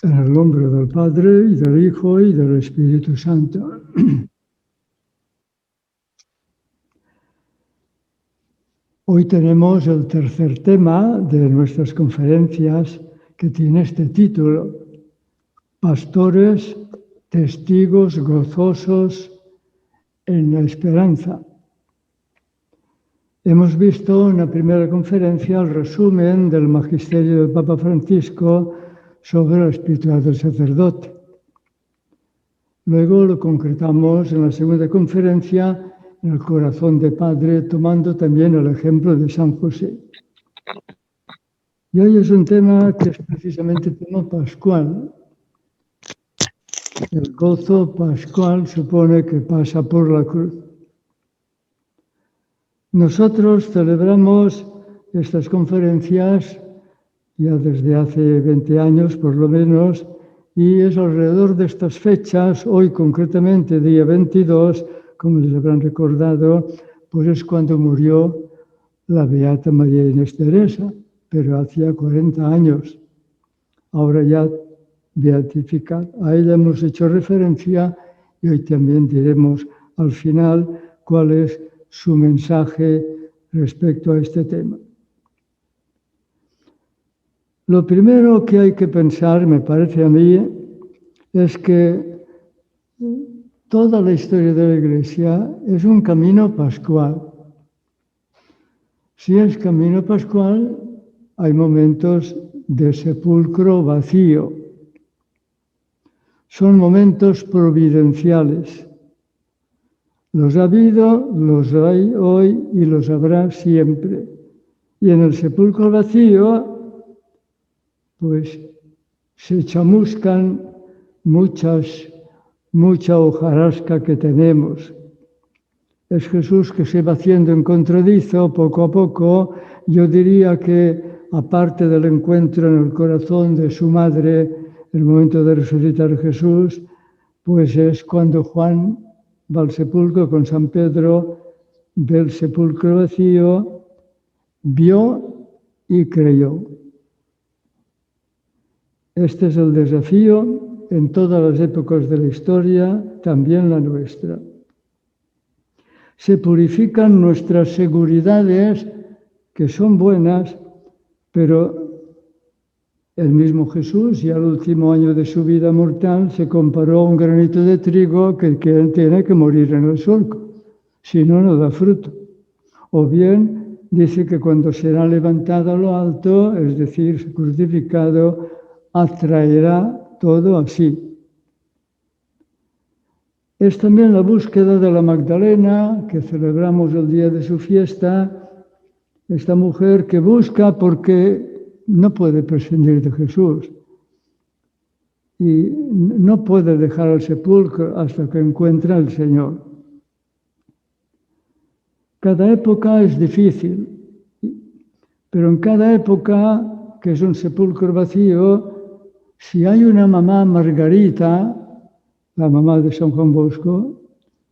En el nombre del Padre, y del Hijo, y del Espíritu Santo. Hoy tenemos el tercer tema de nuestras conferencias, que tiene este título: Pastores, testigos gozosos en la esperanza. Hemos visto en la primera conferencia el resumen del magisterio del Papa Francisco sobre la espiritualidad del sacerdote. Luego lo concretamos en la segunda conferencia en el corazón de Padre, tomando también el ejemplo de San José. Y hoy es un tema que es precisamente tema pascual. El gozo pascual supone que pasa por la cruz. Nosotros celebramos estas conferencias ya desde hace 20 años por lo menos, y es alrededor de estas fechas, hoy concretamente día 22, como les habrán recordado, pues es cuando murió la beata María Inés Teresa, pero hacía 40 años, ahora ya beatificada. A ella hemos hecho referencia y hoy también diremos al final cuál es su mensaje respecto a este tema. Lo primero que hay que pensar, me parece a mí, es que toda la historia de la Iglesia es un camino pascual. Si es camino pascual, hay momentos de sepulcro vacío. Son momentos providenciales. Los ha habido, los hay hoy y los habrá siempre. Y en el sepulcro vacío, pues se chamuscan mucha hojarasca que tenemos. Es Jesús que se va haciendo encontradizo poco a poco. Yo diría que, aparte del encuentro en el corazón de su madre, el momento de resucitar Jesús, pues es cuando Juan va al sepulcro con San Pedro, ve el sepulcro vacío, vio y creyó. Este es el desafío en todas las épocas de la historia, también la nuestra. Se purifican nuestras seguridades, que son buenas, pero el mismo Jesús, ya el último año de su vida mortal, se comparó a un granito de trigo que tiene que morir en el surco, si no, no da fruto. O bien dice que cuando será levantado a lo alto, es decir, crucificado, atraerá todo así. Es también la búsqueda de la Magdalena, que celebramos el día de su fiesta, esta mujer que busca porque no puede prescindir de Jesús y no puede dejar el sepulcro hasta que encuentra al Señor. Cada época es difícil, pero en cada época, que es un sepulcro vacío, si hay una mamá Margarita, la mamá de San Juan Bosco,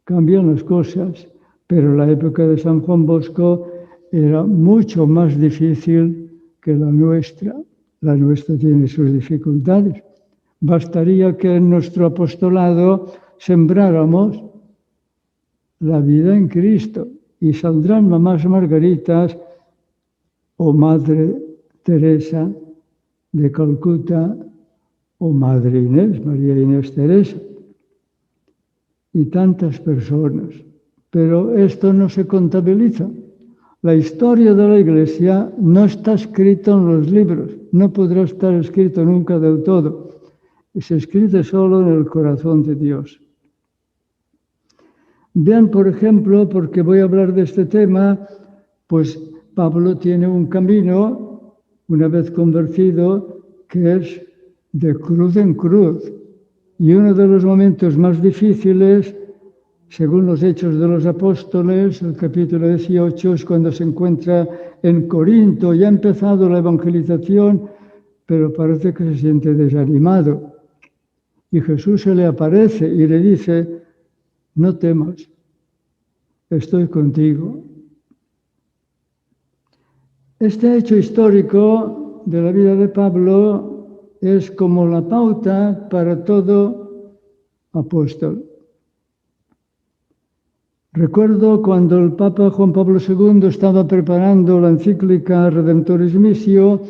cambian las cosas, pero la época de San Juan Bosco era mucho más difícil que la nuestra. La nuestra tiene sus dificultades. Bastaría que en nuestro apostolado sembráramos la vida en Cristo y saldrán mamás Margaritas o Madre Teresa de Calcuta o Madre Inés, María Inés Teresa, y tantas personas. Pero esto no se contabiliza. La historia de la Iglesia no está escrita en los libros, no podrá estar escrito nunca del todo. Es escrita solo en el corazón de Dios. Vean, por ejemplo, porque voy a hablar de este tema, pues Pablo tiene un camino, una vez convertido, que es de cruz en cruz. Y uno de los momentos más difíciles, según los Hechos de los Apóstoles, el capítulo 18, es cuando se encuentra en Corinto. Ya ha empezado la evangelización, pero parece que se siente desanimado. Y Jesús se le aparece y le dice: no temas, estoy contigo. Este hecho histórico de la vida de Pablo es como la pauta para todo apóstol. Recuerdo cuando el Papa Juan Pablo II estaba preparando la encíclica Redemptoris Missio,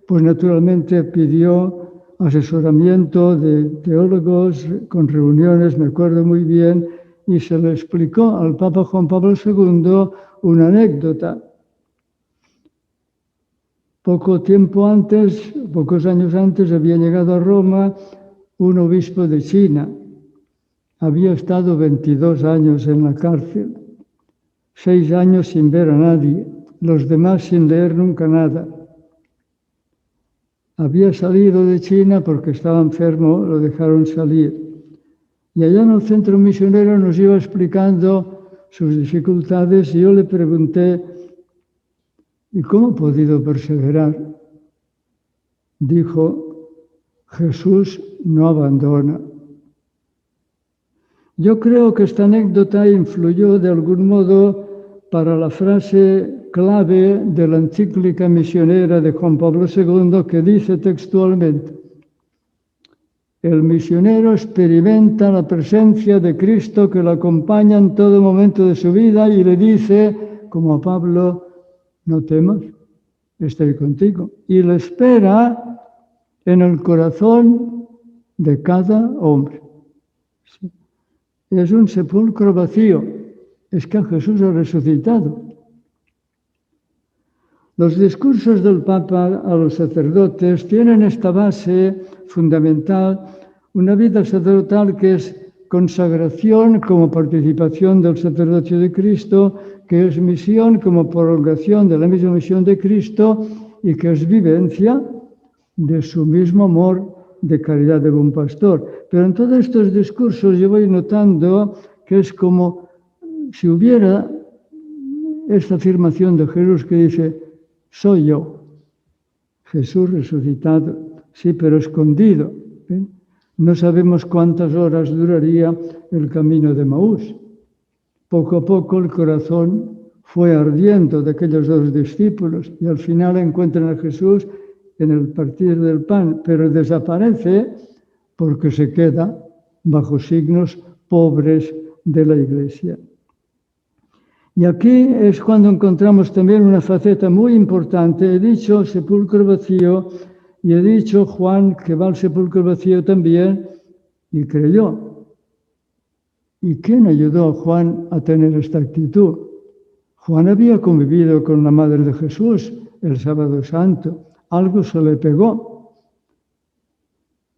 pues naturalmente pidió asesoramiento de teólogos con reuniones, me acuerdo muy bien, y se le explicó al Papa Juan Pablo II una anécdota. Poco tiempo antes, pocos años antes, había llegado a Roma un obispo de China. Había estado 22 años en la cárcel, 6 años sin ver a nadie, los demás sin leer nunca nada. Había salido de China porque estaba enfermo, lo dejaron salir. Y allá en el centro misionero nos iba explicando sus dificultades y yo le pregunté, ¿y cómo he podido perseverar? Dijo, Jesús no abandona. Yo creo que esta anécdota influyó de algún modo para la frase clave de la encíclica misionera de Juan Pablo II que dice textualmente, el misionero experimenta la presencia de Cristo que lo acompaña en todo momento de su vida y le dice, como a Pablo, no temas, estoy contigo. Y le espera en el corazón de cada hombre. Es un sepulcro vacío. Es que Jesús ha resucitado. Los discursos del Papa a los sacerdotes tienen esta base fundamental, una vida sacerdotal que es consagración como participación del sacerdocio de Cristo, que es misión como prolongación de la misma misión de Cristo y que es vivencia de su mismo amor de caridad de buen pastor. Pero en todos estos discursos yo voy notando que es como si hubiera esta afirmación de Jesús que dice, soy yo, Jesús resucitado, sí, pero escondido. ¿Eh? No sabemos cuántas horas duraría el camino de Maús. Poco a poco el corazón fue ardiendo de aquellos dos discípulos y al final encuentran a Jesús en el partir del pan, pero desaparece porque se queda bajo signos pobres de la Iglesia. Y aquí es cuando encontramos también una faceta muy importante. He dicho sepulcro vacío y he dicho Juan que va al sepulcro vacío también y creyó. ¿Y quién ayudó a Juan a tener esta actitud? Juan había convivido con la Madre de Jesús el Sábado Santo. Algo se le pegó.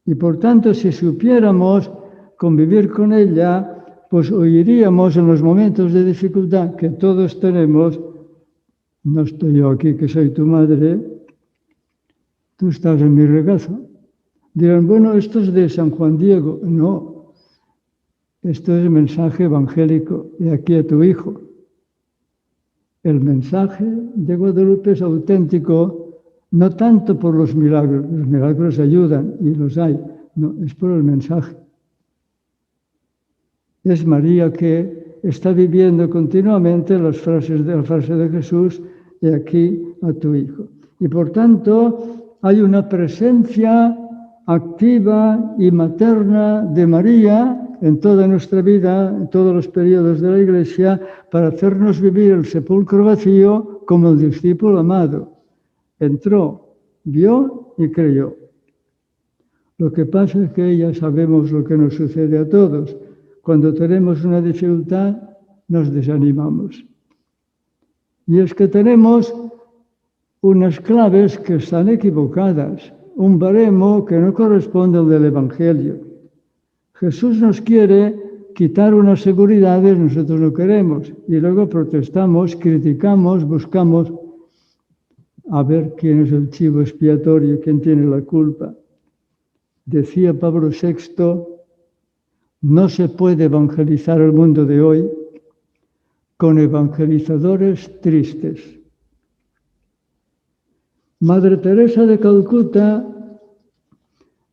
Y por tanto, si supiéramos convivir con ella, pues oiríamos en los momentos de dificultad que todos tenemos, no estoy yo aquí que soy tu madre, tú estás en mi regazo. Dirán, bueno, esto es de San Juan Diego. No, esto es mensaje evangélico de aquí a tu hijo. El mensaje de Guadalupe es auténtico, no tanto por los milagros ayudan y los hay, no, es por el mensaje. Es María que está viviendo continuamente la frase de Jesús, de aquí a tu hijo. Y por tanto hay una presencia activa y materna de María en toda nuestra vida, en todos los periodos de la Iglesia, para hacernos vivir el sepulcro vacío como el discípulo amado. Entró, vio y creyó. Lo que pasa es que ya sabemos lo que nos sucede a todos. Cuando tenemos una dificultad, nos desanimamos. Y es que tenemos unas claves que están equivocadas, un baremo que no corresponde al del Evangelio. Jesús nos quiere quitar unas seguridades, nosotros no queremos, y luego protestamos, criticamos, buscamos a ver quién es el chivo expiatorio, quién tiene la culpa. Decía Pablo VI, no se puede evangelizar el mundo de hoy con evangelizadores tristes. Madre Teresa de Calcuta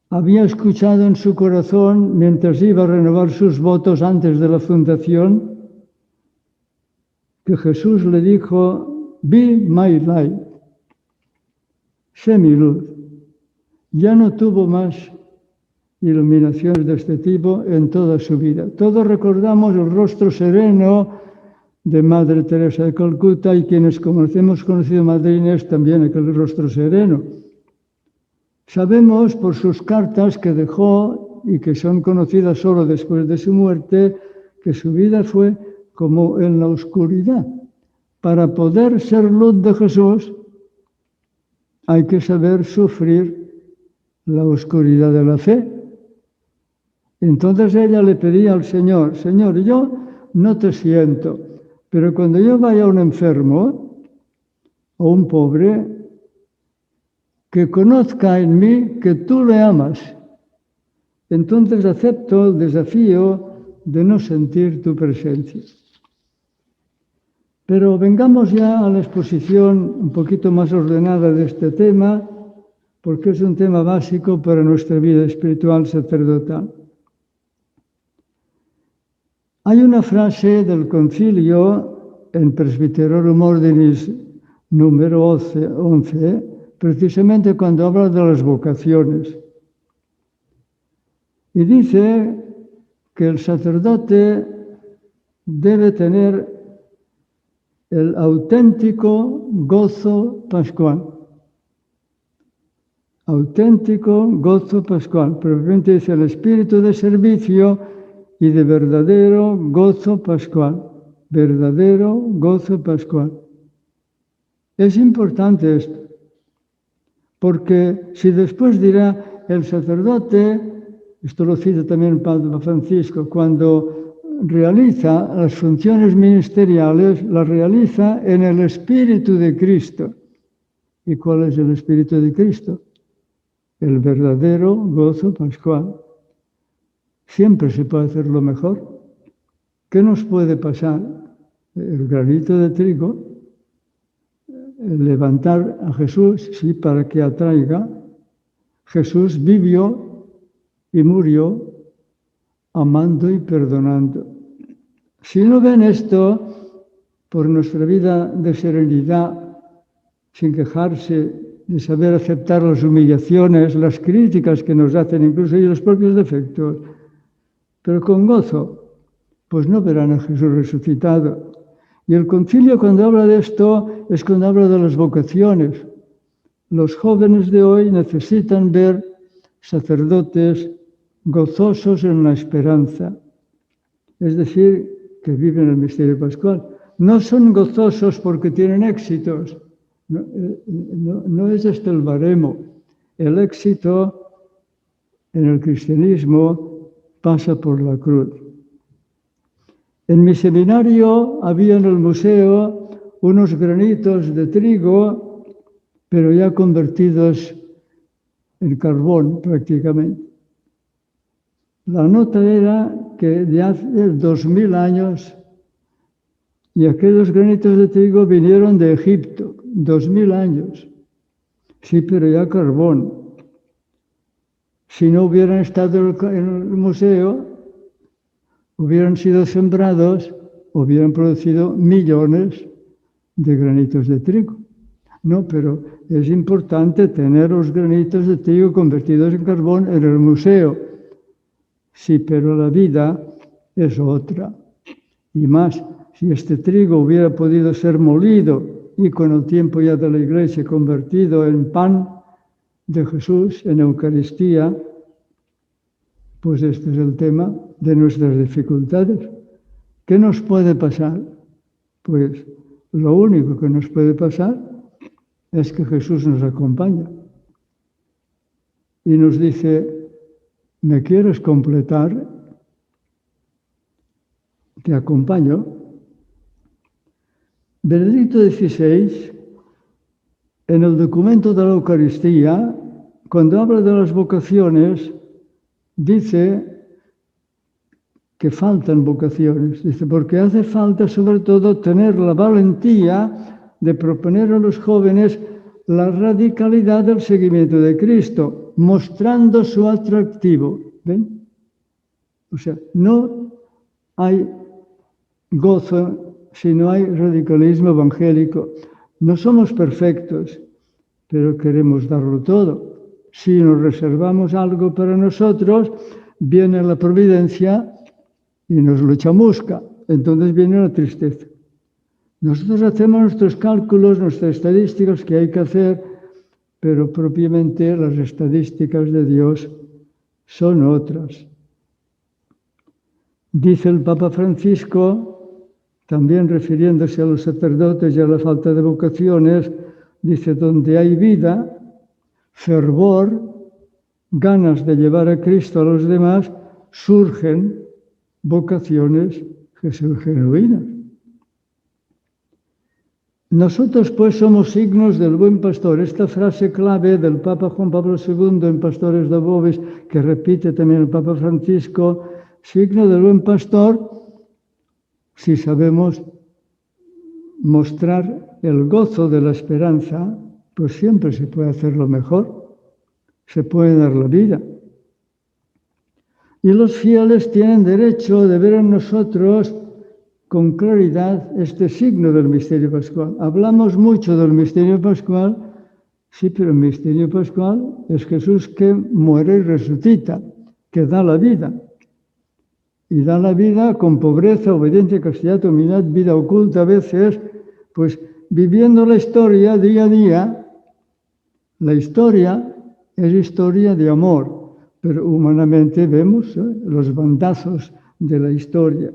había escuchado en su corazón, mientras iba a renovar sus votos antes de la fundación, que Jesús le dijo, be my light, sé mi luz. ya no tuvo más iluminaciones de este tipo en toda su vida. Todos recordamos el rostro sereno de Madre Teresa de Calcuta y quienes hemos conocido a Madre Inés también aquel rostro sereno. Sabemos por sus cartas que dejó y que son conocidas solo después de su muerte que su vida fue como en la oscuridad. Para poder ser luz de Jesús hay que saber sufrir la oscuridad de la fe. Entonces ella le pedía al Señor, Señor, yo no te siento, pero cuando yo vaya a un enfermo o un pobre, que conozca en mí que tú le amas. Entonces acepto el desafío de no sentir tu presencia. Pero vengamos ya a la exposición un poquito más ordenada de este tema, porque es un tema básico para nuestra vida espiritual sacerdotal. Hay una frase del concilio en Presbyterorum Ordinis número 11, precisamente cuando habla de las vocaciones. Y dice que el sacerdote debe tener el auténtico gozo pascual. Auténtico gozo pascual. Probablemente dice el espíritu de servicio y de verdadero gozo pascual. Verdadero gozo pascual. Es importante esto, porque si después dirá el sacerdote, esto lo cita también el Papa Francisco, cuando realiza las funciones ministeriales, las realiza en el Espíritu de Cristo. ¿Y cuál es el Espíritu de Cristo? El verdadero gozo pascual. Siempre se puede hacer lo mejor. ¿Qué nos puede pasar? El granito de trigo, levantar a Jesús, sí, para que atraiga. Jesús vivió y murió amando y perdonando. Si no ven esto, por nuestra vida de serenidad, sin quejarse, de saber aceptar las humillaciones, las críticas que nos hacen, incluso y los propios defectos, pero con gozo, pues no verán a Jesús resucitado. Y el concilio cuando habla de esto es cuando habla de las vocaciones. Los jóvenes de hoy necesitan ver sacerdotes gozosos en la esperanza, es decir, que viven el misterio pascual. No son gozosos porque tienen éxitos, no es este el baremo. El éxito en el cristianismo pasa por la cruz. En mi seminario había en el museo unos granitos de trigo, pero ya convertidos en carbón prácticamente. La nota era que de hace 2000 años, y aquellos granitos de trigo vinieron de Egipto, 2000 años. Sí, pero ya carbón. Si no hubieran estado en el museo, hubieran sido sembrados, hubieran producido millones de granitos de trigo. No, pero es importante tener los granitos de trigo convertidos en carbón en el museo. Sí, pero la vida es otra. Y más, si este trigo hubiera podido ser molido y con el tiempo ya de la Iglesia convertido en pan de Jesús, en Eucaristía, pues este es el tema de nuestras dificultades. ¿Qué nos puede pasar? Pues lo único que nos puede pasar es que Jesús nos acompaña y nos dice, ¿me quieres completar? Te acompaño. Benedicto XVI, en el documento de la Eucaristía, cuando habla de las vocaciones, dice que faltan vocaciones. Dice, porque hace falta sobre todo tener la valentía de proponer a los jóvenes la radicalidad del seguimiento de Cristo, mostrando su atractivo. ¿Ven? O sea, no hay gozo si no hay radicalismo evangélico. No somos perfectos, pero queremos darlo todo. Si nos reservamos algo para nosotros, viene la providencia y nos lo chamusca. Entonces viene la tristeza. Nosotros hacemos nuestros cálculos, nuestras estadísticas que hay que hacer, pero propiamente las estadísticas de Dios son otras. Dice el Papa Francisco, también refiriéndose a los sacerdotes y a la falta de vocaciones, dice, donde hay vida, fervor, ganas de llevar a Cristo a los demás, surgen vocaciones genuinas. Nosotros pues somos signos del buen pastor. Esta frase clave del Papa Juan Pablo II en Pastores de Bovis, que repite también el Papa Francisco, signo del buen pastor, si sabemos mostrar el gozo de la esperanza, pues siempre se puede hacer lo mejor, se puede dar la vida. Y los fieles tienen derecho de ver en nosotros con claridad este signo del misterio pascual. Hablamos mucho del misterio pascual, sí, pero el misterio pascual es Jesús que muere y resucita, que da la vida. Y da la vida con pobreza, obediencia, castidad, humildad, vida oculta a veces, pues viviendo la historia día a día. La historia es historia de amor, pero humanamente vemos los bandazos de la historia.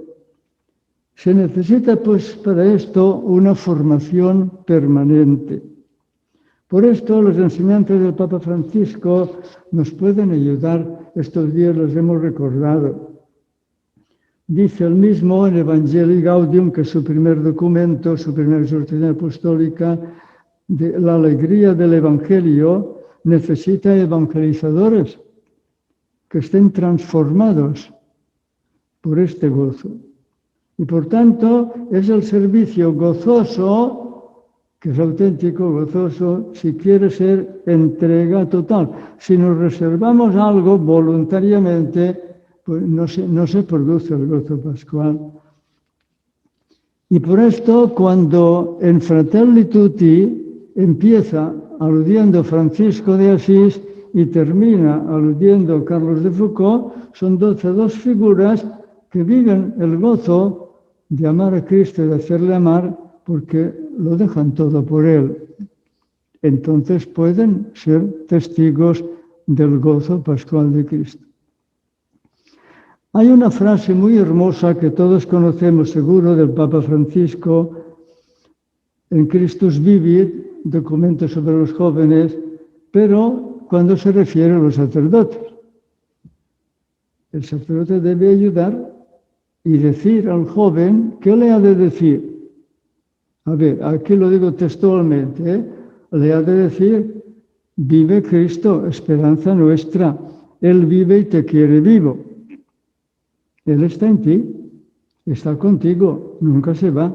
Se necesita, pues, para esto una formación permanente. Por esto, las enseñanzas del Papa Francisco nos pueden ayudar. Estos días los hemos recordado. Dice el mismo en Evangelii Gaudium, que es su primer documento, su primera exhortación apostólica, de la alegría del Evangelio necesita evangelizadores que estén transformados por este gozo. Y por tanto, es el servicio gozoso, que es auténtico, gozoso, si quiere ser entrega total. Si nos reservamos algo voluntariamente, pues no se produce el gozo pascual. Y por esto, cuando en Fratelli Tutti empieza aludiendo Francisco de Asís y termina aludiendo Carlos de Foucault, son dos figuras que viven el gozo de amar a Cristo y de hacerle amar porque lo dejan todo por Él. Entonces pueden ser testigos del gozo pascual de Cristo. Hay una frase muy hermosa que todos conocemos seguro del Papa Francisco en Christus Vivit, documento sobre los jóvenes, pero cuando se refiere a los sacerdotes. El sacerdote debe ayudar y decir al joven, ¿qué le ha de decir? A ver, aquí lo digo textualmente, le ha de decir, vive Cristo, esperanza nuestra. Él vive y te quiere vivo. Él está en ti, está contigo, nunca se va.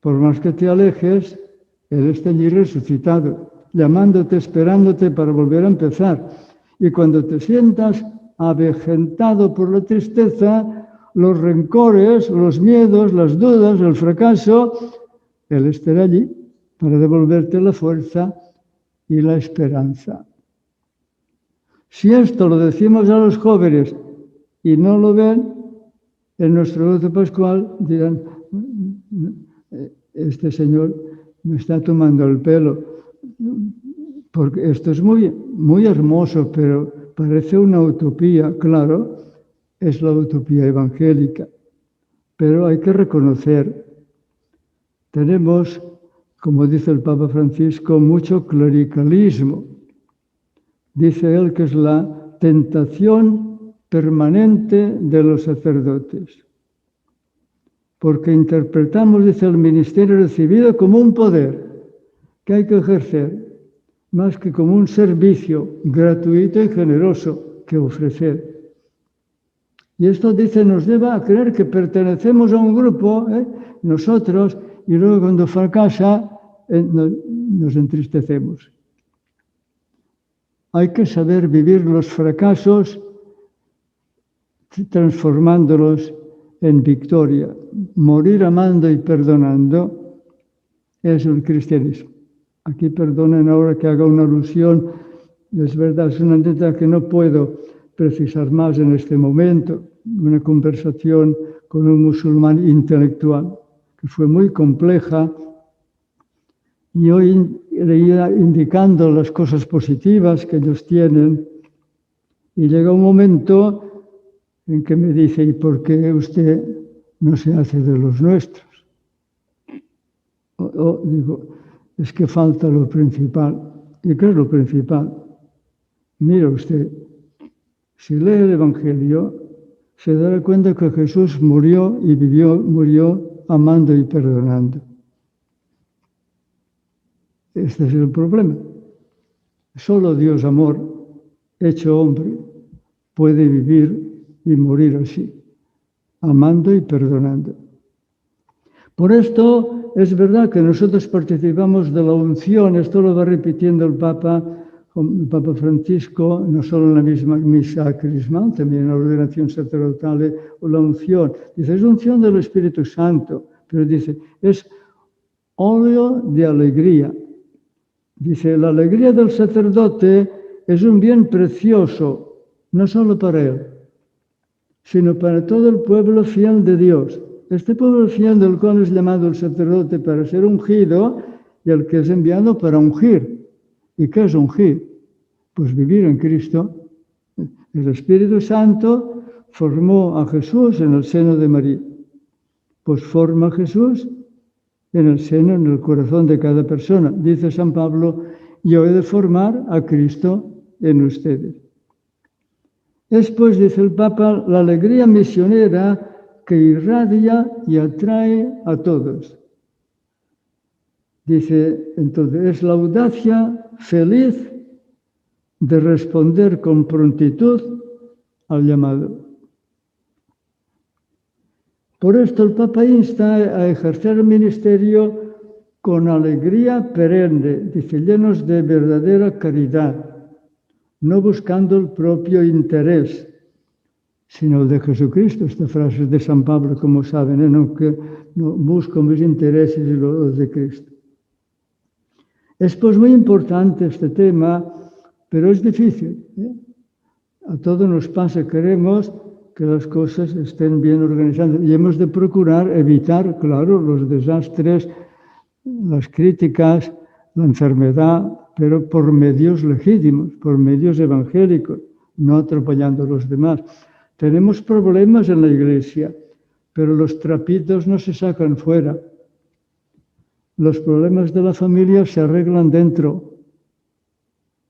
Por más que te alejes, Él está allí resucitado, llamándote, esperándote para volver a empezar. Y cuando te sientas avejentado por la tristeza, los rencores, los miedos, las dudas, el fracaso, Él estará allí para devolverte la fuerza y la esperanza. Si esto lo decimos a los jóvenes y no lo ven, en nuestro gozo pascual dirán, este señor me está tomando el pelo, porque esto es muy, muy hermoso, pero parece una utopía, claro, es la utopía evangélica, pero hay que reconocer, tenemos, como dice el Papa Francisco, mucho clericalismo. Dice él que es la tentación permanente de los sacerdotes, porque interpretamos, dice, el ministerio recibido como un poder que hay que ejercer, más que como un servicio gratuito y generoso que ofrecer. Y esto, dice, nos lleva a creer que pertenecemos a un grupo, nosotros, y luego cuando fracasa, nos entristecemos. Hay que saber vivir los fracasos transformándolos en victoria. Morir amando y perdonando es el cristianismo. Aquí perdonen ahora que haga una alusión Es verdad, es una anécdota que no puedo precisar más en este momento. Una conversación con un musulmán intelectual que fue muy compleja. Y hoy le iba indicando las cosas positivas que ellos tienen. Y llega un momento en que me dice, ¿y por qué usted no se hace de los nuestros? Digo, es que falta lo principal. ¿Y qué es lo principal? Mira usted, si lee el Evangelio, se dará cuenta que Jesús murió y murió amando y perdonando. Este es el problema. Solo Dios amor, hecho hombre, puede vivir y morir así, amando y perdonando. Por esto es verdad que nosotros participamos de la unción, esto lo va repitiendo el Papa Francisco, no solo en la misma misa crismal, también en la ordenación sacerdotal o la unción. Dice, es unción del Espíritu Santo, pero dice, es óleo de alegría. Dice, la alegría del sacerdote es un bien precioso, no solo para él, sino para todo el pueblo fiel de Dios. Este pueblo fiel del cual es llamado el sacerdote para ser ungido y el que es enviado para ungir. ¿Y qué es ungir? Pues vivir en Cristo. El Espíritu Santo formó a Jesús en el seno de María. Pues forma a Jesús en el seno, en el corazón de cada persona. Dice San Pablo, yo he de formar a Cristo en ustedes. Es, pues, dice el Papa, la alegría misionera que irradia y atrae a todos. Dice, entonces, es la audacia feliz de responder con prontitud al llamado. Por esto el Papa insta a ejercer el ministerio con alegría perenne, dice, llenos de verdadera caridad, no buscando el propio interés, sino el de Jesucristo. Esta frase es de San Pablo, como saben, no busco mis intereses y los de Cristo. Es pues muy importante este tema, pero es difícil. A todos nos pasa, queremos que las cosas estén bien organizadas y hemos de procurar evitar, claro, los desastres, las críticas, la enfermedad, pero por medios legítimos, por medios evangélicos, no atropellando a los demás. Tenemos problemas en la Iglesia, pero los trapitos no se sacan fuera. Los problemas de la familia se arreglan dentro,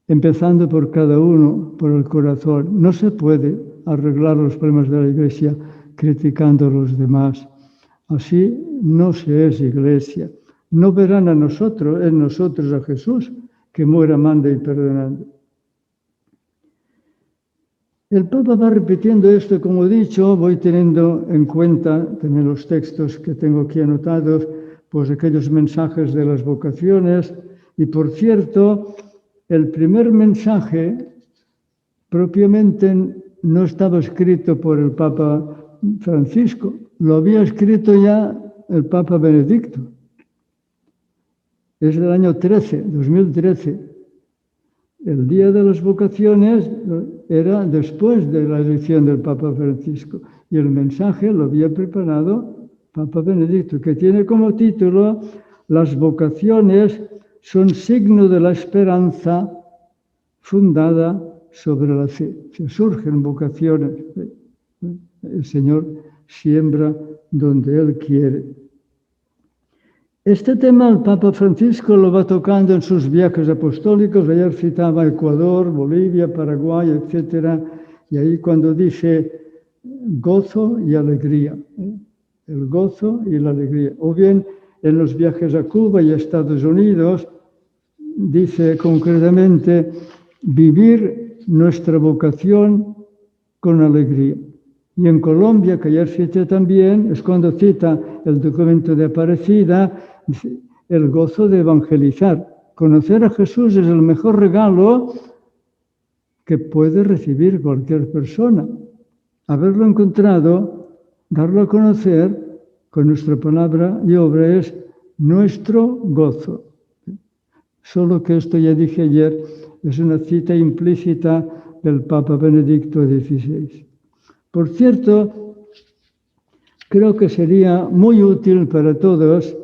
empezando por cada uno, por el corazón. No se puede arreglar los problemas de la Iglesia criticando a los demás. Así no se es Iglesia. No verán en nosotros a Jesús, que muere amando y perdonando. El Papa va repitiendo esto, como he dicho, voy teniendo en cuenta también los textos que tengo aquí anotados, pues aquellos mensajes de las vocaciones. Y por cierto, el primer mensaje propiamente no estaba escrito por el Papa Francisco, lo había escrito ya el Papa Benedicto. Es del año 2013. El día de las vocaciones era después de la elección del Papa Francisco y el mensaje lo había preparado Papa Benedicto, que tiene como título Las vocaciones son signo de la esperanza fundada sobre la fe. Se surgen vocaciones. El Señor siembra donde Él quiere. Este tema el Papa Francisco lo va tocando en sus viajes apostólicos. Ayer citaba Ecuador, Bolivia, Paraguay, etc. Y ahí cuando dice gozo y alegría, el gozo y la alegría. O bien en los viajes a Cuba y a Estados Unidos dice concretamente vivir nuestra vocación con alegría. Y en Colombia, que ayer cité también, es cuando cita el documento de Aparecida, el gozo de evangelizar. Conocer a Jesús es el mejor regalo que puede recibir cualquier persona. Haberlo encontrado, darlo a conocer con nuestra palabra y obra es nuestro gozo. Solo que esto ya dije ayer, Es una cita implícita del Papa Benedicto XVI. Por cierto, creo que sería muy útil para todos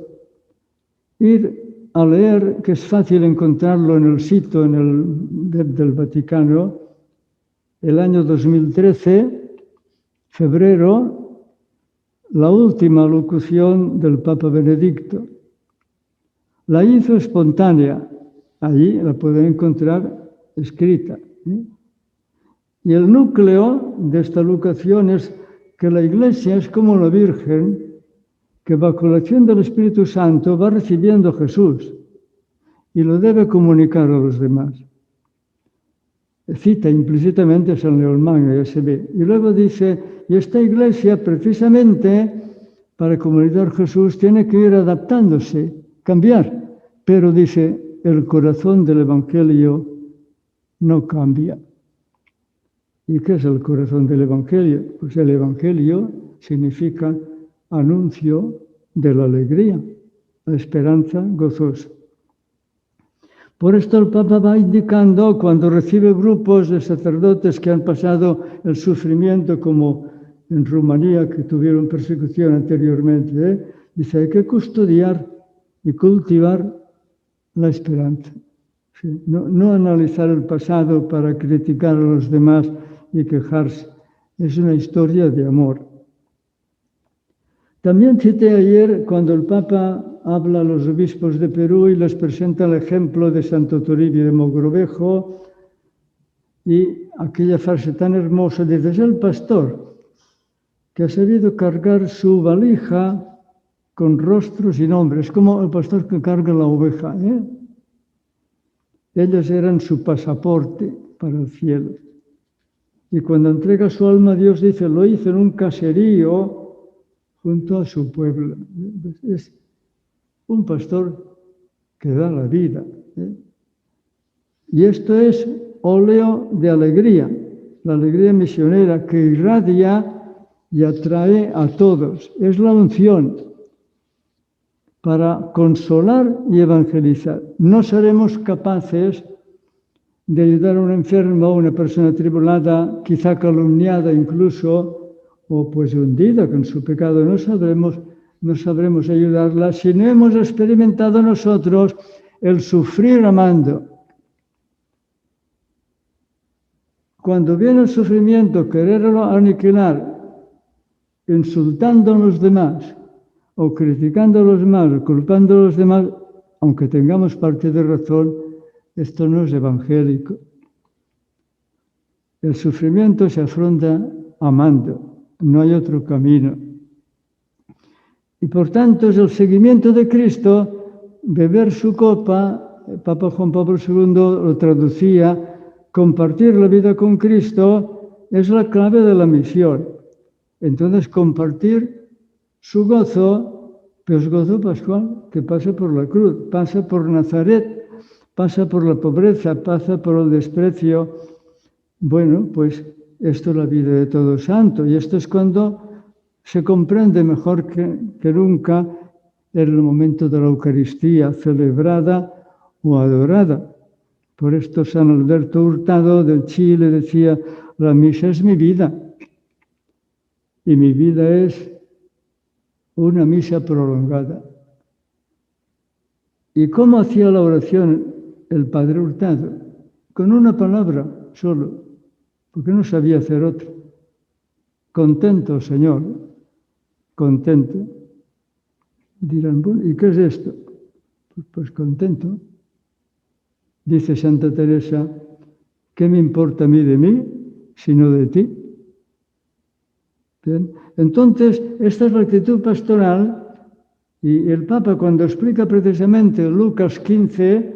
ir a leer, que es fácil encontrarlo en el sitio del Vaticano, el año 2013, febrero, la última locución del Papa Benedicto. La hizo espontánea, allí la pueden encontrar escrita. Y el núcleo de esta locución es que la Iglesia es como la Virgen, que bajo la acción del Espíritu Santo va recibiendo a Jesús y lo debe comunicar a los demás. Cita implícitamente a San León Magno, ya se ve. Y luego dice, y esta Iglesia precisamente para comunicar a Jesús tiene que ir adaptándose, cambiar. Pero dice, el corazón del Evangelio no cambia. ¿Y qué es el corazón del Evangelio? Pues el Evangelio significa anuncio de la alegría, la esperanza gozosa. Por esto el Papa va indicando, cuando recibe grupos de sacerdotes que han pasado el sufrimiento, como en Rumanía, que tuvieron persecución anteriormente, dice, hay que custodiar y cultivar la esperanza. Sí, no analizar el pasado para criticar a los demás y quejarse. Es una historia de amor. También cité ayer cuando el Papa habla a los obispos de Perú y les presenta el ejemplo de Santo Toribio de Mogrovejo y aquella frase tan hermosa, dice, es el pastor que ha sabido cargar su valija con rostros y nombres, como el pastor que carga la oveja. Ellos eran su pasaporte para el cielo. Y cuando entrega su alma a Dios, dice, lo hizo en un caserío junto a su pueblo. Es un pastor que da la vida. Y esto es óleo de alegría, la alegría misionera que irradia y atrae a todos. Es la unción para consolar y evangelizar. No seremos capaces de ayudar a un enfermo, a una persona atribulada, quizá calumniada incluso, o pues hundida con su pecado. No sabremos ayudarla si no hemos experimentado nosotros el sufrir amando. Cuando viene el sufrimiento, quererlo aniquilar, insultando a los demás, o criticando a los demás, o culpando a los demás, aunque tengamos parte de razón, esto no es evangélico. El sufrimiento se afronta amando, no hay otro camino. Y por tanto es el seguimiento de Cristo, beber su copa, el Papa Juan Pablo II lo traducía, compartir la vida con Cristo es la clave de la misión. Entonces compartir su gozo, pues gozo pascual, que pasa por la cruz, pasa por Nazaret, pasa por la pobreza, pasa por el desprecio. Bueno, pues esto es la vida de todo santo y esto es cuando se comprende mejor que nunca en el momento de la Eucaristía celebrada o adorada. Por esto San Alberto Hurtado de Chile decía, la misa es mi vida y mi vida es una misa prolongada. ¿Y cómo hacía la oración el Padre Hurtado? Con una palabra solo, porque no sabía hacer otra. Contento, Señor, contento. Dirán, bueno, ¿y qué es esto? Pues contento. Dice Santa Teresa, ¿qué me importa a mí de mí, sino de ti? Bien. Entonces, esta es la actitud pastoral y el Papa cuando explica precisamente Lucas 15,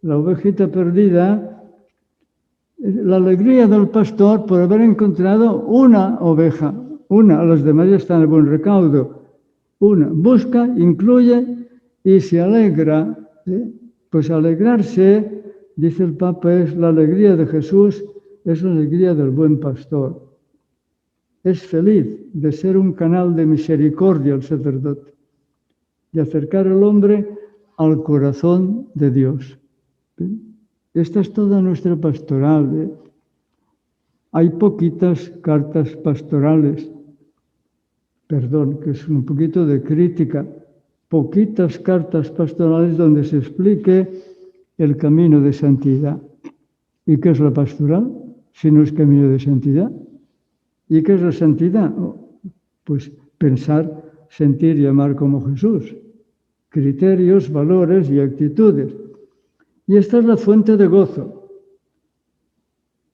la ovejita perdida, la alegría del pastor por haber encontrado una oveja, una, las demás ya están a buen recaudo, una, busca, incluye y se alegra. Pues alegrarse, dice el Papa, es la alegría de Jesús, es la alegría del buen pastor. Es feliz de ser un canal de misericordia el sacerdote, de acercar al hombre al corazón de Dios. ¿Sí? Esta es toda nuestra pastoral, ¿eh? Hay poquitas cartas pastorales, perdón, que es un poquito de crítica, poquitas cartas pastorales donde se explique el camino de santidad. ¿Y qué es la pastoral? Si no es camino de santidad. ¿Y qué es la santidad? Pues pensar, sentir y amar como Jesús. Criterios, valores y actitudes. Y esta es la fuente de gozo.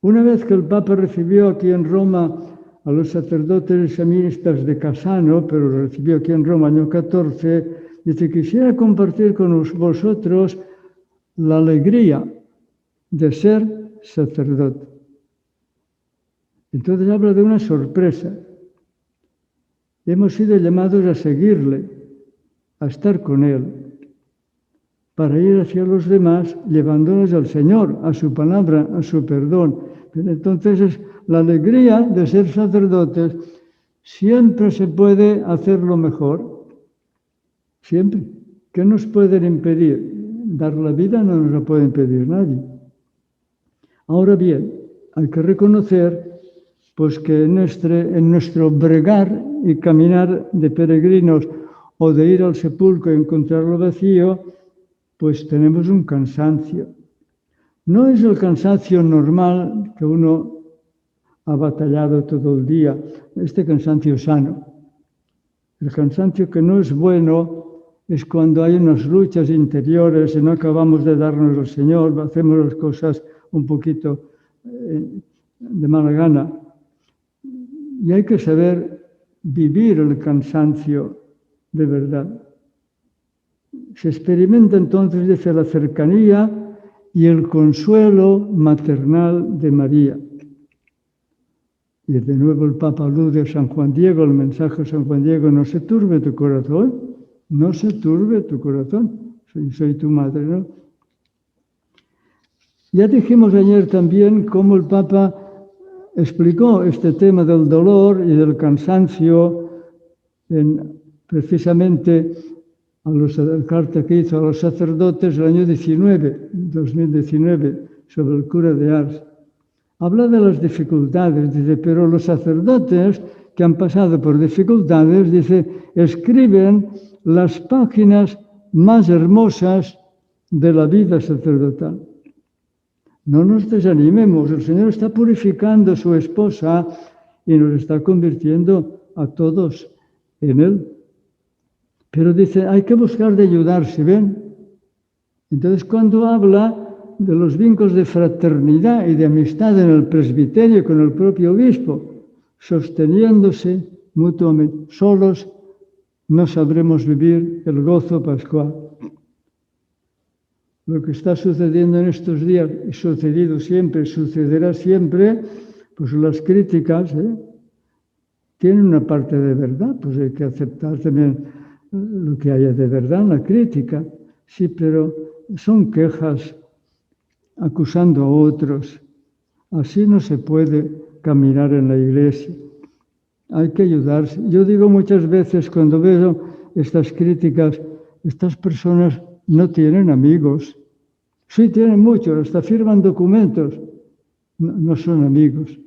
Una vez que el Papa recibió aquí en Roma a los sacerdotes exaministas de Casano, pero lo recibió aquí en Roma año 14, dice: quisiera compartir con vosotros la alegría de ser sacerdote. Entonces habla de una sorpresa. Hemos sido llamados a seguirle, a estar con él, para ir hacia los demás, llevándonos al Señor, a su palabra, a su perdón. Pero entonces es la alegría de ser sacerdotes. Siempre se puede hacerlo mejor. Siempre. ¿Qué nos pueden impedir? Dar la vida no nos la puede impedir nadie. Ahora bien, hay que reconocer pues que en nuestro bregar y caminar de peregrinos o de ir al sepulcro y encontrarlo vacío, pues tenemos un cansancio. No es el cansancio normal que uno ha batallado todo el día, este cansancio sano. El cansancio que no es bueno es cuando hay unas luchas interiores y no acabamos de darnos al Señor, hacemos las cosas un poquito de mala gana. Y hay que saber vivir el cansancio de verdad. Se experimenta entonces desde la cercanía y el consuelo maternal de María. Y de nuevo el Papa alude a San Juan Diego, el mensaje de San Juan Diego: no se turbe tu corazón, no se turbe tu corazón, soy tu madre, ¿no? Ya dijimos ayer también cómo el Papa explicó este tema del dolor y del cansancio precisamente a la carta que hizo a los sacerdotes el año 2019, sobre el cura de Ars. Habla de las dificultades, dice, pero los sacerdotes que han pasado por dificultades, dice, escriben las páginas más hermosas de la vida sacerdotal. No nos desanimemos, el Señor está purificando a su esposa y nos está convirtiendo a todos en Él. Pero dice, hay que buscar de ayudarse, ¿ven? Entonces, cuando habla de los vínculos de fraternidad y de amistad en el presbiterio con el propio obispo, sosteniéndose mutuamente, solos no sabremos vivir el gozo pascual. Lo que está sucediendo en estos días, y sucedido siempre, sucederá siempre, pues las críticas tienen una parte de verdad, pues hay que aceptar también lo que haya de verdad en la crítica, sí, pero son quejas acusando a otros. Así no se puede caminar en la iglesia. Hay que ayudarse. Yo digo muchas veces cuando veo estas críticas, estas personas no tienen amigos. Sí, tienen muchos, hasta firman documentos. No son amigos.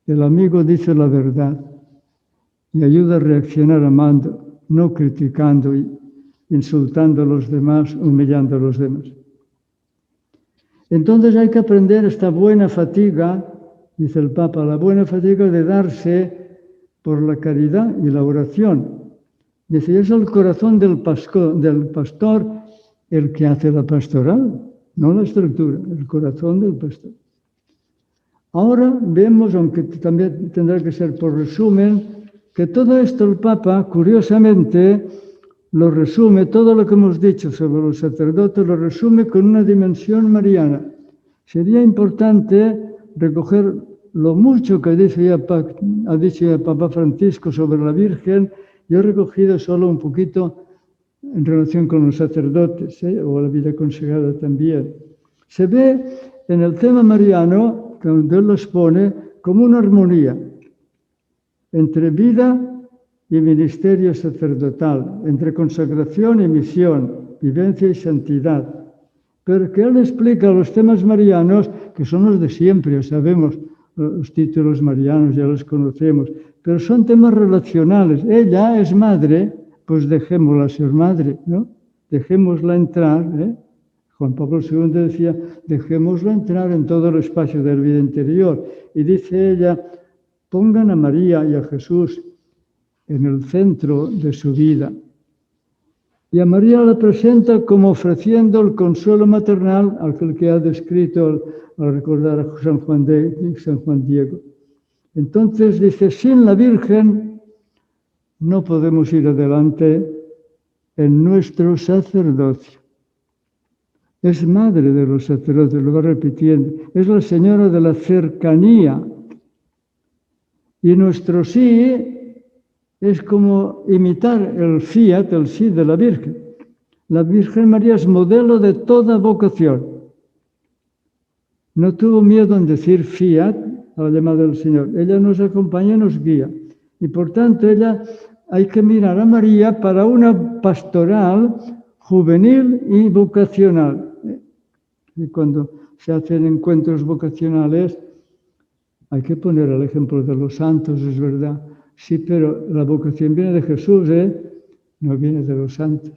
El amigo dice la verdad y ayuda a reaccionar amando, no criticando y insultando a los demás, humillando a los demás. Entonces hay que aprender esta buena fatiga, dice el Papa, la buena fatiga de darse por la caridad y la oración. Dice, es el corazón del pastor el que hace la pastoral, no la estructura, el corazón del pastor. Ahora vemos, aunque también tendrá que ser por resumen, que todo esto el Papa, curiosamente, lo resume, todo lo que hemos dicho sobre los sacerdotes, lo resume con una dimensión mariana. Sería importante recoger lo mucho que ha dicho ya el Papa Francisco sobre la Virgen. Yo he recogido solo un poquito en relación con los sacerdotes, o la vida consagrada también. Se ve en el tema mariano, que donde él los pone, como una armonía entre vida y ministerio sacerdotal, entre consagración y misión, vivencia y santidad, pero que él explica los temas marianos, que son los de siempre, sabemos los títulos marianos, ya los conocemos, pero son temas relacionales. Ella es madre, pues dejémosla ser madre, ¿no? Dejémosla entrar, ¿eh? Juan Pablo II decía, dejémosla entrar en todo el espacio de la vida interior. Y dice ella, pongan a María y a Jesús en el centro de su vida. Y a María la presenta como ofreciendo el consuelo maternal, aquel que ha descrito al recordar a San Juan Diego. Entonces dice, sin la Virgen no podemos ir adelante en nuestro sacerdocio. Es madre de los sacerdotes, lo va repitiendo. Es la señora de la cercanía. Y nuestro sí es como imitar el fiat, el sí de la Virgen. La Virgen María es modelo de toda vocación. No tuvo miedo en decir fiat a la llamada del Señor. Ella nos acompaña, nos guía. Y por tanto, hay que mirar a María para una pastoral juvenil y vocacional. Y cuando se hacen encuentros vocacionales, hay que poner el ejemplo de los santos, es verdad. Sí, pero la vocación viene de Jesús, no viene de los santos.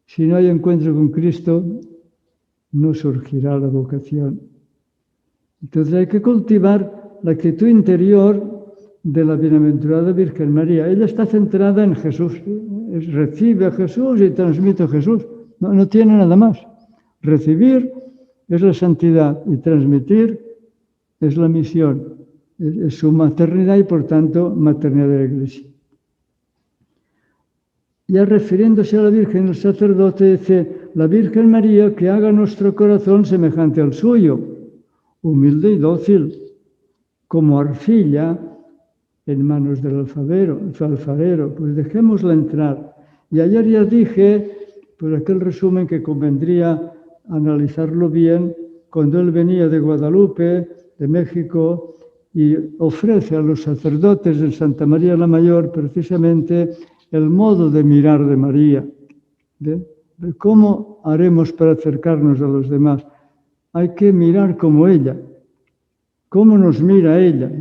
Si no hay encuentro con Cristo, no surgirá la vocación. Entonces hay que cultivar la actitud interior de la bienaventurada Virgen María. Ella está centrada en Jesús. Recibe a Jesús y transmite a Jesús. No tiene nada más. Recibir es la santidad y transmitir es la misión. Es su maternidad y, por tanto, maternidad de la Iglesia. Ya refiriéndose a la Virgen, el sacerdote dice, la Virgen María que haga nuestro corazón semejante al suyo, humilde y dócil, como arcilla en manos del alfarero, pues dejémosla entrar. Y ayer ya dije, pues aquel resumen que convendría analizarlo bien, cuando él venía de Guadalupe, de México, y ofrece a los sacerdotes de Santa María la Mayor precisamente el modo de mirar de María. De cómo haremos para acercarnos a los demás. Hay que mirar como ella. ¿Cómo nos mira ella?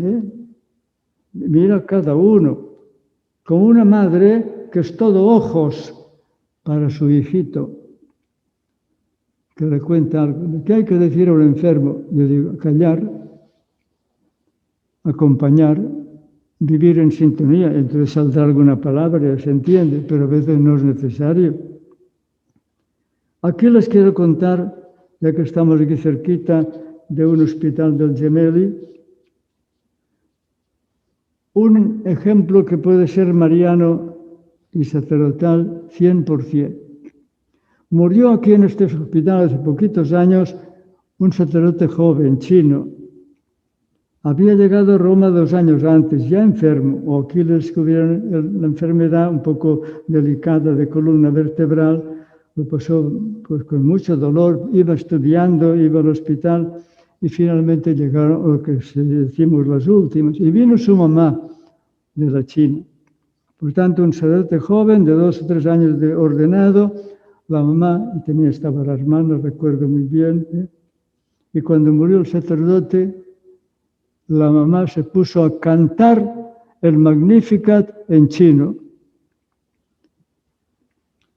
Mira a cada uno. Como una madre que es todo ojos para su hijito. Que le cuenta algo. ¿Qué hay que decir a un enfermo? Yo digo, callar, acompañar, vivir en sintonía. Entonces saldrá alguna palabra, se entiende, pero a veces no es necesario. Aquí les quiero contar, ya que estamos aquí cerquita de un hospital del Gemelli, un ejemplo que puede ser mariano y sacerdotal 100%. Murió aquí en este hospital hace poquitos años un sacerdote joven, chino. Había llegado a Roma 2 años antes, ya enfermo, o aquí le descubrieron la enfermedad un poco delicada de columna vertebral, lo pasó pues, con mucho dolor, iba estudiando, iba al hospital y finalmente llegaron a lo que decimos las últimas. Y vino su mamá de la China. Por tanto, un sacerdote joven de 2 o 3 años de ordenado, la mamá, y estaba la hermana, recuerdo muy bien, y cuando murió el sacerdote, la mamá se puso a cantar el Magnificat en chino.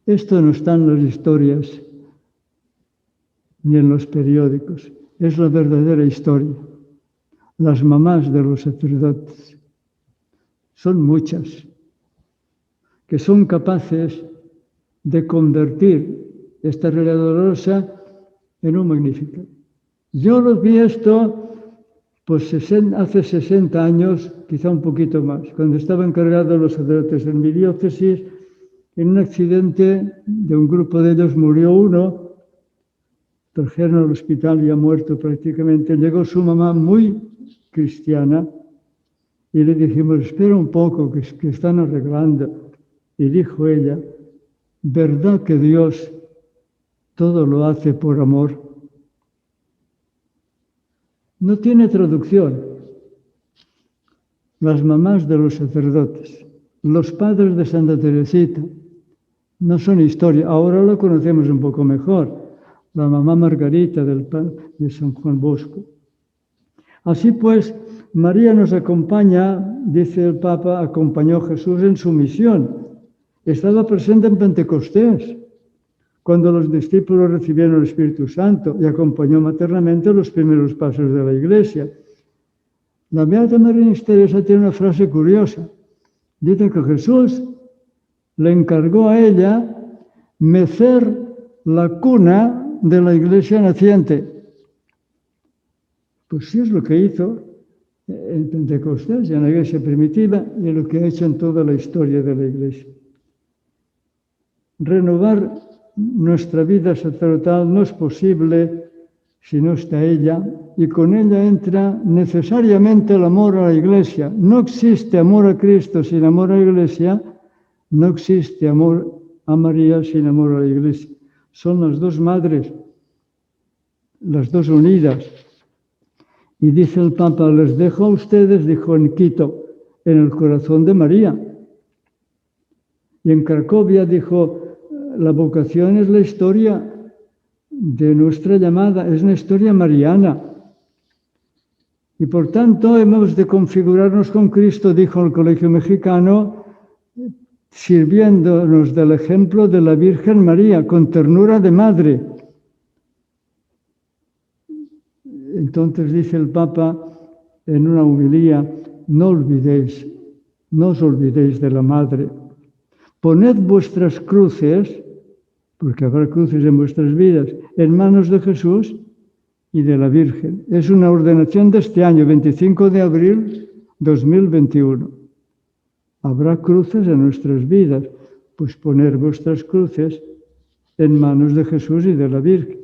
Esto no está en las historias ni en los periódicos. Es la verdadera historia. Las mamás de los sacerdotes son muchas, que son capaces de convertir esta realidad dolorosa en un Magnificat. Yo lo vi esto pues hace 60 años, quizá un poquito más, cuando estaba encargado de los sacerdotes en mi diócesis, en un accidente de un grupo de ellos murió uno, trajeron al hospital ya muerto prácticamente, llegó su mamá muy cristiana y le dijimos, espera un poco, que están arreglando. Y dijo ella, ¿verdad que Dios todo lo hace por amor? No tiene traducción. Las mamás de los sacerdotes, los padres de Santa Teresita, no son historia. Ahora lo conocemos un poco mejor. la mamá Margarita de San Juan Bosco. Así pues, María nos acompaña, dice el Papa, acompañó a Jesús en su misión. Estaba presente en Pentecostés, cuando los discípulos recibieron el Espíritu Santo, y acompañó maternamente los primeros pasos de la Iglesia. La Beata María Misteriosa tiene una frase curiosa. Dice que Jesús le encargó a ella mecer la cuna de la Iglesia naciente. Pues sí es lo que hizo en Pentecostés, en la Iglesia primitiva, y lo que ha hecho en toda la historia de la Iglesia. Renovar nuestra vida sacerdotal no es posible si no está ella, y con ella entra necesariamente el amor a la Iglesia. No existe amor a Cristo sin amor a la Iglesia, no existe amor a María sin amor a la Iglesia. Son las dos madres, las dos unidas. Y dice el Papa, les dejo a ustedes, dijo en Quito, en el corazón de María. Y en Cracovia dijo, la vocación es la historia de nuestra llamada, es una historia mariana. Y por tanto hemos de configurarnos con Cristo, dijo el Colegio Mexicano, sirviéndonos del ejemplo de la Virgen María, con ternura de madre. Entonces dice el Papa en una homilía, no os olvidéis de la madre. Poned vuestras cruces, porque habrá cruces en vuestras vidas, en manos de Jesús y de la Virgen. Es una ordenación de este año, 25 de abril 2021. Habrá cruces en nuestras vidas, pues poner vuestras cruces en manos de Jesús y de la Virgen.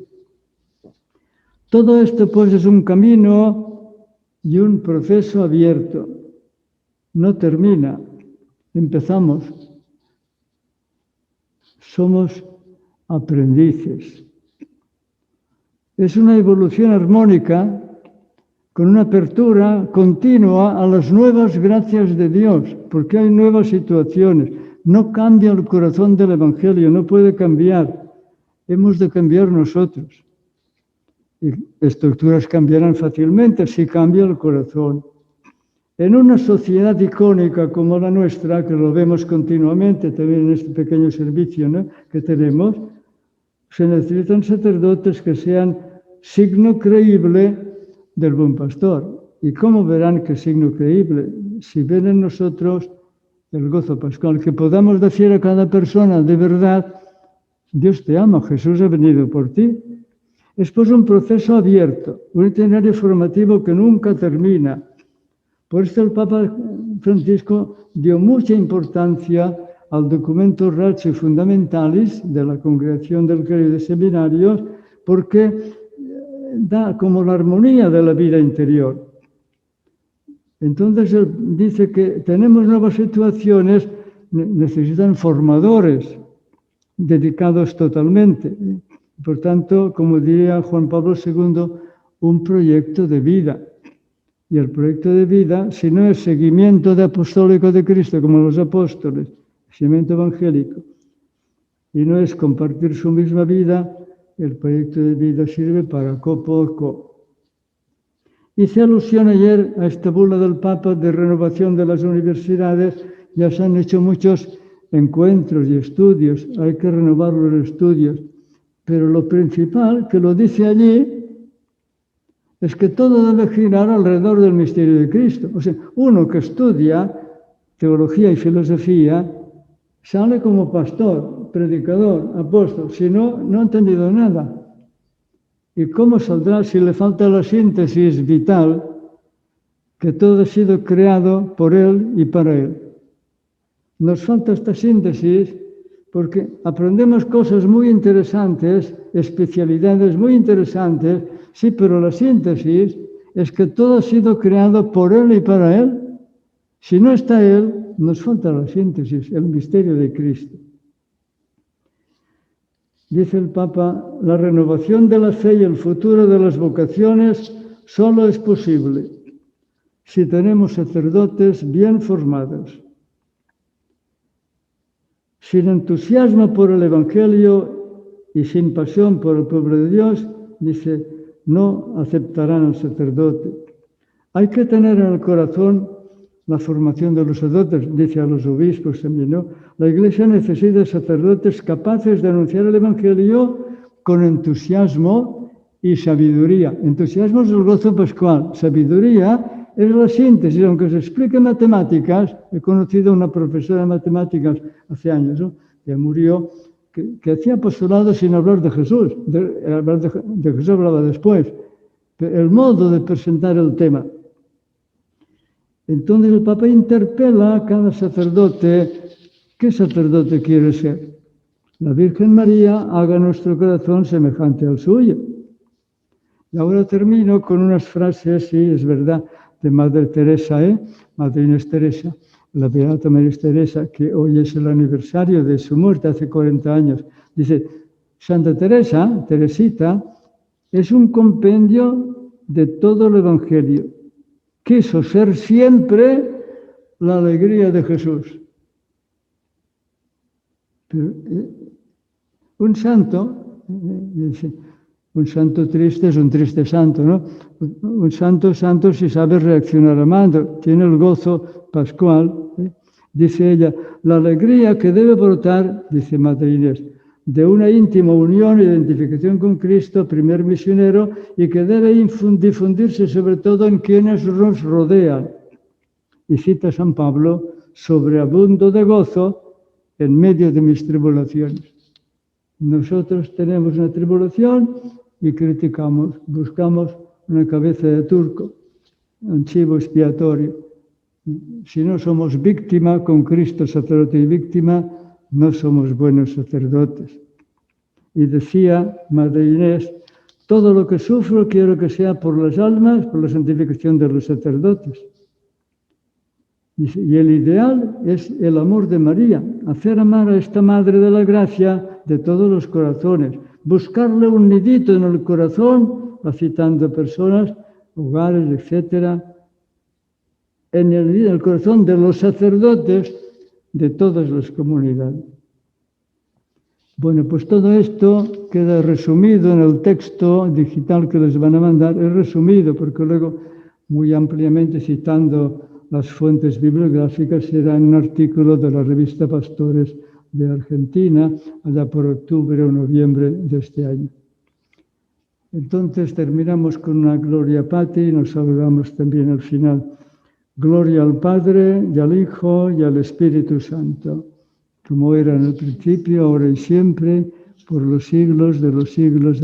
Todo esto pues es un camino y un proceso abierto. No termina, empezamos. Somos aprendices. Es una evolución armónica con una apertura continua a las nuevas gracias de Dios, porque hay nuevas situaciones. No cambia el corazón del Evangelio, no puede cambiar. Hemos de cambiar nosotros. Y estructuras cambiarán fácilmente si cambia el corazón. En una sociedad icónica como la nuestra, que lo vemos continuamente también en este pequeño servicio, ¿no?, que tenemos, se necesitan sacerdotes que sean signo creíble del buen pastor. ¿Y cómo verán qué signo creíble? Si ven en nosotros el gozo pascual, que podamos decir a cada persona, de verdad, Dios te ama, Jesús ha venido por ti. Es pues un proceso abierto, un itinerario formativo que nunca termina. Por esto el Papa Francisco dio mucha importancia al documento Ratio Fundamentalis de la Congregación del Clero de Seminarios, porque da como la armonía de la vida interior. Entonces él dice que tenemos nuevas situaciones, necesitan formadores dedicados totalmente. Por tanto, como diría Juan Pablo II, un proyecto de vida. Y el proyecto de vida, si no es seguimiento de apostólico de Cristo, como los apóstoles, seguimiento evangélico, y no es compartir su misma vida, el proyecto de vida sirve para poco. Hice alusión ayer a esta bula del Papa de renovación de las universidades. Ya se han hecho muchos encuentros y estudios, hay que renovar los estudios. Pero lo principal, que lo dice allí, es que todo debe girar alrededor del misterio de Cristo. O sea, uno que estudia teología y filosofía sale como pastor, predicador, apóstol. Si no, no ha entendido nada. ¿Y cómo saldrá si le falta la síntesis vital, que todo ha sido creado por Él y para Él? Nos falta esta síntesis porque aprendemos cosas muy interesantes, especialidades muy interesantes, sí, pero la síntesis es que todo ha sido creado por Él y para Él. Si no está Él, nos falta la síntesis, el misterio de Cristo. Dice el Papa, la renovación de la fe y el futuro de las vocaciones solo es posible si tenemos sacerdotes bien formados. Sin entusiasmo por el Evangelio y sin pasión por el pueblo de Dios, dice, no aceptarán al sacerdote. Hay que tener en el corazón la formación de los sacerdotes, dice a los obispos también, ¿no? La Iglesia necesita sacerdotes capaces de anunciar el Evangelio con entusiasmo y sabiduría. Entusiasmo es el gozo pascual, sabiduría es la síntesis, aunque se explique matemáticas. He conocido a una profesora de matemáticas hace años, ¿no? Que murió, que hacía apostolado sin hablar de Jesús. De Jesús hablaba después. Pero el modo de presentar el tema. Entonces el Papa interpela a cada sacerdote. ¿Qué sacerdote quiere ser? La Virgen María haga nuestro corazón semejante al suyo. Y ahora termino con unas frases, sí, es verdad, de Madre Teresa, Madre Inés Teresa, la Beata María Teresa, que hoy es el aniversario de su muerte, hace 40 años. Dice, Santa Teresa, Teresita, es un compendio de todo el Evangelio. Quiso ser siempre la alegría de Jesús. Pero, un santo, un santo triste es un triste santo, ¿no? Un santo si sabe reaccionar amando, tiene el gozo pascual. Dice ella, la alegría que debe brotar, dice Madre Inés, de una íntima unión e identificación con Cristo, primer misionero, y que debe difundirse sobre todo en quienes nos rodean. Y cita San Pablo, sobreabundo de gozo en medio de mis tribulaciones. Nosotros tenemos una tribulación y criticamos, buscamos una cabeza de turco, un chivo expiatorio. Si no somos víctima, con Cristo sacerdote y víctima, no somos buenos sacerdotes. Y decía Madre Inés, todo lo que sufro quiero que sea por las almas, por la santificación de los sacerdotes. Y el ideal es el amor de María, hacer amar a esta Madre de la Gracia de todos los corazones, buscarle un nidito en el corazón, va citando personas, hogares, etcétera, en el corazón de los sacerdotes de todas las comunidades. Bueno, pues todo esto queda resumido en el texto digital que les van a mandar. Es resumido porque luego, muy ampliamente citando las fuentes bibliográficas, será en un artículo de la revista Pastores de Argentina, allá por octubre o noviembre de este año. Entonces terminamos con una Gloria Patri y nos saludamos también al final. Gloria al Padre, y al Hijo, y al Espíritu Santo, como era en el principio, ahora y siempre, por los siglos de los siglos.